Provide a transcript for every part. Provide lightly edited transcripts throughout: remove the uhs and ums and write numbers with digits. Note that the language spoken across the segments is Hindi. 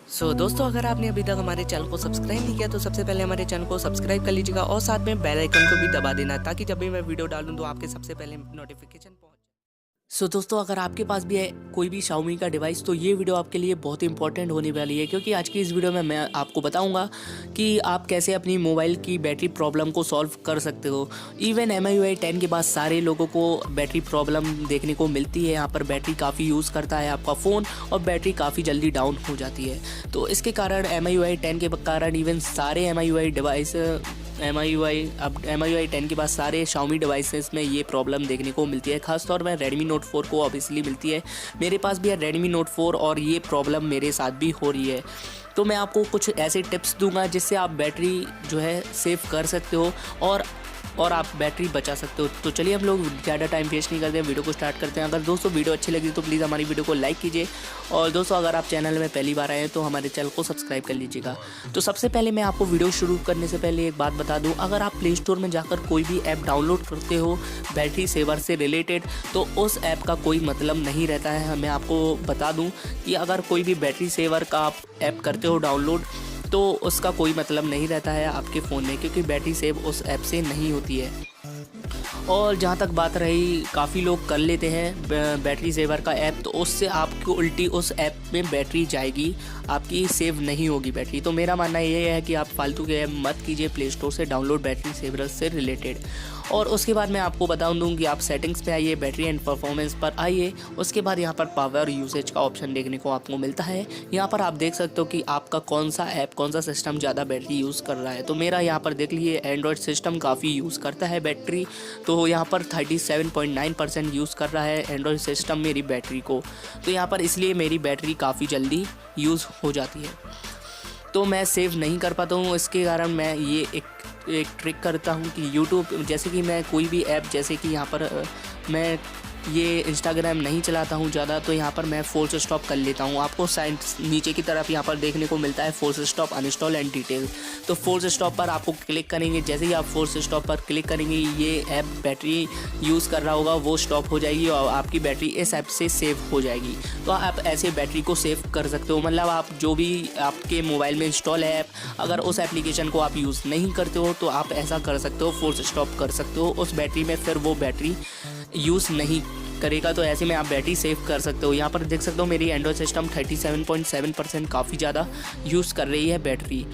दोस्तों, अगर आपने अभी तक हमारे चैनल को सब्सक्राइब नहीं किया तो सबसे पहले हमारे चैनल को सब्सक्राइब कर लीजिएगा और साथ में बेल आइकन को भी दबा देना ताकि जब भी मैं वीडियो डालूं तो आपके सबसे पहले नोटिफिकेशन पहुंचे। दोस्तों, अगर आपके पास भी है कोई भी Xiaomi का डिवाइस तो ये वीडियो आपके लिए बहुत इंपॉर्टेंट होने वाली है, क्योंकि आज की इस वीडियो में मैं आपको बताऊंगा कि आप कैसे अपनी मोबाइल की बैटरी प्रॉब्लम को सॉल्व कर सकते हो। इवन MIUI 10 के बाद सारे लोगों को बैटरी प्रॉब्लम देखने को मिलती है। यहाँ पर बैटरी काफ़ी यूज़ करता है आपका फ़ोन और बैटरी काफ़ी जल्दी डाउन हो जाती है। तो इसके कारण MIUI 10 के कारण इवन सारे MIUI डिवाइस अब MIUI 10 के बाद सारे Xiaomi डिवाइसेस में ये प्रॉब्लम देखने को मिलती है। खासतौर में Redmi Note 4 को ऑब्वियसली मिलती है। मेरे पास भी है Redmi Note 4 और ये प्रॉब्लम मेरे साथ भी हो रही है। तो मैं आपको कुछ ऐसे टिप्स दूंगा जिससे आप बैटरी जो है सेव कर सकते हो और आप बैटरी बचा सकते हो। तो चलिए हम लोग ज़्यादा टाइम वेस्ट नहीं करते हैं, वीडियो को स्टार्ट करते हैं। अगर दोस्तों वीडियो अच्छी लगी तो प्लीज़ हमारी वीडियो को लाइक कीजिए और दोस्तों अगर आप चैनल में पहली बार आए हैं तो हमारे चैनल को सब्सक्राइब कर लीजिएगा। तो सबसे पहले मैं आपको वीडियो शुरू करने से पहले एक बात बता दूं, अगर आप प्ले स्टोर में जाकर कोई भी ऐप डाउनलोड करते हो बैटरी सेवर से रिलेटेड तो उस ऐप का कोई मतलब नहीं रहता है। मैं आपको बता दूँ कि अगर कोई भी बैटरी सेवर का आप ऐप करते हो डाउनलोड तो उसका कोई मतलब नहीं रहता है आपके फ़ोन में, क्योंकि बैटरी सेव उस ऐप से नहीं होती है। और जहाँ तक बात रही, काफ़ी लोग कर लेते हैं बैटरी सेवर का ऐप, तो उससे आपको उल्टी उस ऐप में बैटरी जाएगी, आपकी सेव नहीं होगी बैटरी। तो मेरा मानना ये है कि आप फालतू के ऐप मत कीजिए प्ले स्टोर से डाउनलोड बैटरी सेवर से रिलेटेड। और उसके बाद मैं आपको बता दूँ कि आप सेटिंग्स पे आइए, बैटरी एंड परफॉर्मेंस पर आइए। उसके बाद यहाँ पर पावर यूसेज का ऑप्शन देखने को आपको मिलता है। यहाँ पर आप देख सकते हो कि आपका कौन सा ऐप, कौन सा सिस्टम ज़्यादा बैटरी यूज़ कर रहा है। तो मेरा यहाँ पर देख लीजिए एंड्रॉयड सिस्टम काफ़ी यूज़ करता है बैटरी, तो यहाँ पर 37.9% यूज़ कर रहा है एंड्रॉयड सिस्टम मेरी बैटरी को। तो यहाँ पर इसलिए मेरी बैटरी काफ़ी जल्दी यूज़ हो जाती है, तो मैं सेव नहीं कर पाता हूँ। इसके कारण मैं ये एक ट्रिक करता हूँ कि यूट्यूब, जैसे कि मैं कोई भी ऐप, जैसे कि यहाँ पर मैं ये इंस्टाग्राम नहीं चलाता हूँ ज़्यादा, तो यहाँ पर मैं फोर्स स्टॉप कर लेता हूँ। आपको साइड नीचे की तरफ यहाँ पर देखने को मिलता है force stop, uninstall and detail. तो फोर्स स्टॉप पर आपको क्लिक करेंगे। जैसे ही आप फोर्स स्टॉप पर क्लिक करेंगे ये ऐप बैटरी यूज़ कर रहा होगा वो स्टॉप हो जाएगी और आपकी बैटरी इस ऐप से सेव हो जाएगी। तो आप ऐसे बैटरी को सेव कर सकते हो। मतलब आप जो भी आपके मोबाइल में इंस्टॉल है ऐप, अगर उस एप्लीकेशन को आप यूज़ नहीं करते हो तो आप ऐसा कर सकते हो, फोर्स स्टॉप कर सकते हो उस बैटरी में, फिर वो बैटरी यूज़ नहीं करेगा। तो ऐसे में आप बैटरी सेव कर सकते हो। यहाँ पर देख सकते हो मेरी एंड्रॉयड सिस्टम 37.7% काफ़ी ज़्यादा यूज़ कर रही है बैटरी।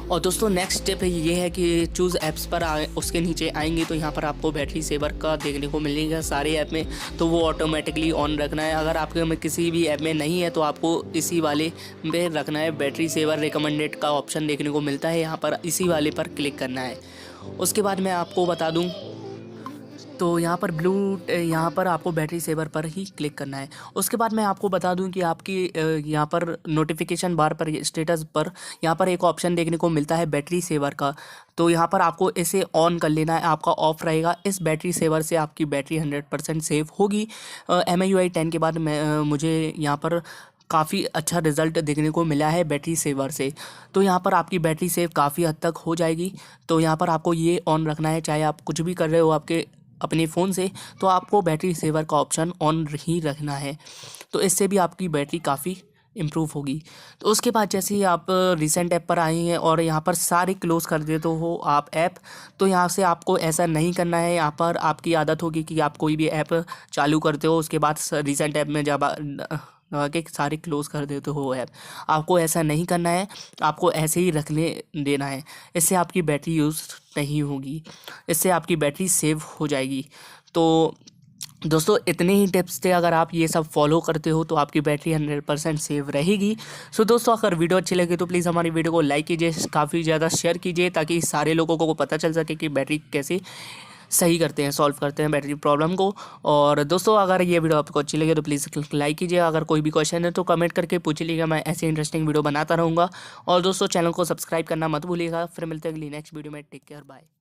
और दोस्तों नेक्स्ट स्टेप ये है कि चूज़ ऐप्स पर उसके नीचे आएंगे तो यहाँ पर आपको बैटरी सेवर का देखने को मिलेगा सारे ऐप में, तो वो ऑटोमेटिकली ऑन रखना है। अगर आपके में किसी भी ऐप में नहीं है तो आपको इसी वाले पे रखना है। बैटरी सेवर रिकमेंडेड का ऑप्शन देखने को मिलता है, यहाँ पर इसी वाले पर क्लिक करना है। उसके बाद मैं आपको बता दूँ तो यहाँ पर आपको बैटरी सेवर पर ही क्लिक करना है। उसके बाद मैं आपको बता दूं कि आपकी यहाँ पर नोटिफिकेशन बार पर स्टेटस पर यहाँ पर एक ऑप्शन देखने को मिलता है बैटरी सेवर का। तो यहाँ पर आपको इसे ऑन कर लेना है, आपका ऑफ रहेगा। इस बैटरी सेवर से आपकी बैटरी 100% सेव होगी। MIUI 10 के बाद मुझे यहाँ पर काफ़ी अच्छा रिज़ल्ट देखने को मिला है बैटरी सेवर से। तो यहाँ पर आपकी बैटरी सेव काफ़ी हद तक हो जाएगी। तो यहाँ पर आपको ये ऑन रखना है, चाहे आप कुछ भी कर रहे हो आपके अपने फ़ोन से, तो आपको बैटरी सेवर का ऑप्शन ऑन ही रखना है। तो इससे भी आपकी बैटरी काफ़ी इम्प्रूव होगी। तो उसके बाद जैसे ही आप रिसेंट ऐप पर आए हैं और यहाँ पर सारे क्लोज़ कर देते हो आप ऐप, तो यहाँ से आपको ऐसा नहीं करना है। यहाँ पर आपकी आदत होगी कि आप कोई भी ऐप चालू करते हो उसके बाद रिसेंट ऐप में जब के सारे क्लोज़ कर देते हो ऐप, आपको ऐसा नहीं करना है, आपको ऐसे ही रखने देना है। इससे आपकी बैटरी यूज़ नहीं होगी, इससे आपकी बैटरी सेव हो जाएगी। तो दोस्तों इतने ही टिप्स थे, अगर आप ये सब फॉलो करते हो तो आपकी बैटरी 100% सेव रहेगी। दोस्तों अगर वीडियो अच्छी लगे तो प्लीज़ हमारी वीडियो को लाइक कीजिए, काफ़ी ज़्यादा शेयर कीजिए ताकि सारे लोगों को पता चल सके कि बैटरी कैसे सही करते हैं, सॉल्व करते हैं बैटरी प्रॉब्लम को। और दोस्तों अगर ये वीडियो आपको अच्छी लगे तो प्लीज़ लाइक कीजिए। अगर कोई भी क्वेश्चन है तो कमेंट करके पूछ लीजिएगा, मैं ऐसे इंटरेस्टिंग वीडियो बनाता रहूँगा। और दोस्तों चैनल को सब्सक्राइब करना मत भूलिएगा। फिर मिलते हैं अगली नेक्स्ट वीडियो में। Take care, bye.